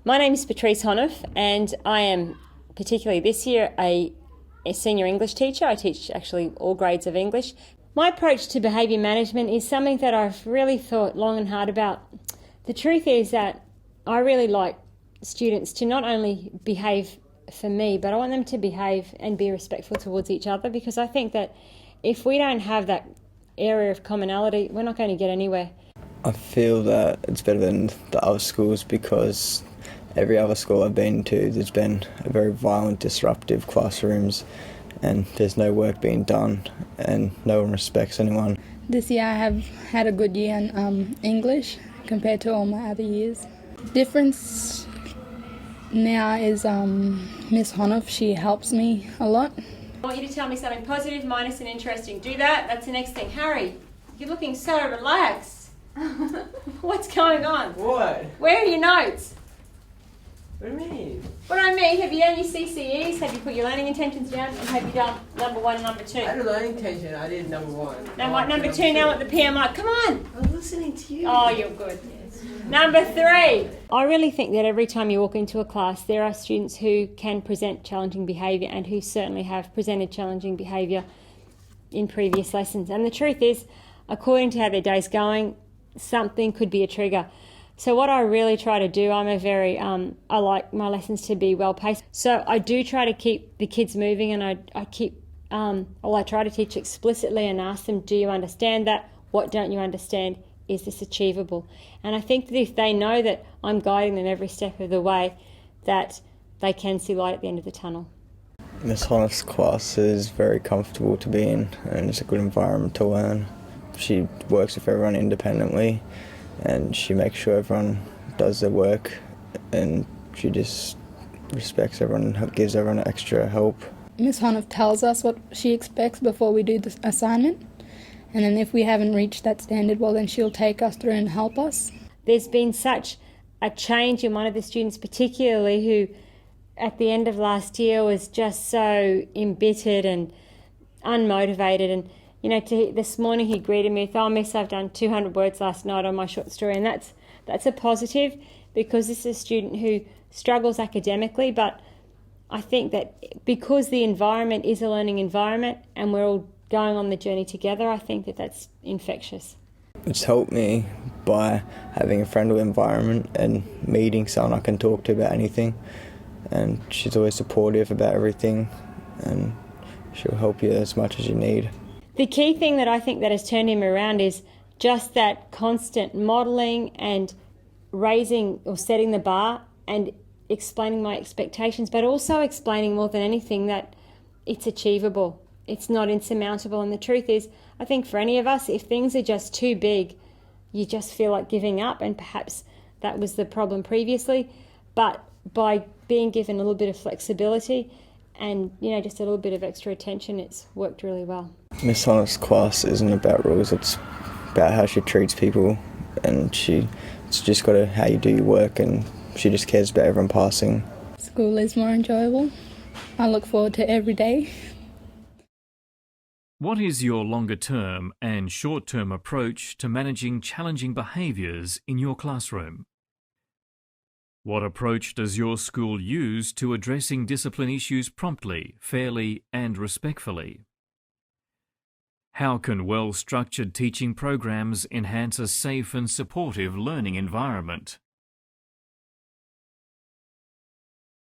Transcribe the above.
My name is Patrice Honoff, and I am, particularly this year, a senior English teacher. I teach actually all grades of English. My approach to behaviour management is something that I've really thought long and hard about. The truth is that I really like students to not only behave for me, but I want them to behave and be respectful towards each other, because I think that if we don't have that area of commonality, we're not going to get anywhere. I feel that it's better than the other schools because every other school I've been to, there's been a very violent, disruptive classrooms, and there's no work being done, and no one respects anyone. This year I have had a good year in English compared to all my other years. Difference now is Miss Honoff, she helps me a lot. I want you to tell me something positive, minus and interesting. Do that. That's the next thing. Harry, you're looking so relaxed. What's going on? What? Where are your notes? What do you mean? What I mean, have you done your CCEs? Have you put your learning intentions down? And have you done number 1 and number 2? I had a learning intention. I did number 1. Now what, number 2 now at the PMI? Come on! I was listening to you. Oh, you're good. Number 3. I really think that every time you walk into a class, there are students who can present challenging behaviour and who certainly have presented challenging behaviour in previous lessons. And the truth is, according to how their day's going, something could be a trigger. So what I really try to do, I like my lessons to be well paced. So I do try to keep the kids moving, and I try to teach explicitly and ask them, do you understand that? What don't you understand? Is this achievable? And I think that if they know that I'm guiding them every step of the way, that they can see light at the end of the tunnel. Miss Honoff's class is very comfortable to be in, and it's a good environment to learn. She works with everyone independently, and she makes sure everyone does their work, and she just respects everyone and gives everyone extra help. Miss Honoff tells us what she expects before we do the assignment, and then if we haven't reached that standard, well then she'll take us through and help us. There's been such a change in one of the students particularly, who at the end of last year was just so embittered and unmotivated, and this morning he greeted me with, "Oh, Miss, I've done 200 words last night on my short story," and that's a positive, because this is a student who struggles academically, but I think that because the environment is a learning environment and we're all going on the journey together, I think that that's infectious. It's helped me by having a friendly environment and meeting someone I can talk to about anything, and she's always supportive about everything, and she'll help you as much as you need. The key thing that I think that has turned him around is just that constant modelling and raising or setting the bar and explaining my expectations, but also explaining more than anything that it's achievable. It's not insurmountable. And the truth is, I think for any of us, if things are just too big, you just feel like giving up, and perhaps that was the problem previously. But by being given a little bit of flexibility and, just a little bit of extra attention, it's worked really well. Miss Honoff's class isn't about rules, it's about how she treats people, and it's just got to how you do your work, and she just cares about everyone passing. School is more enjoyable. I look forward to every day. What is your longer-term and short-term approach to managing challenging behaviours in your classroom? What approach does your school use to addressing discipline issues promptly, fairly, and respectfully? How can well-structured teaching programs enhance a safe and supportive learning environment?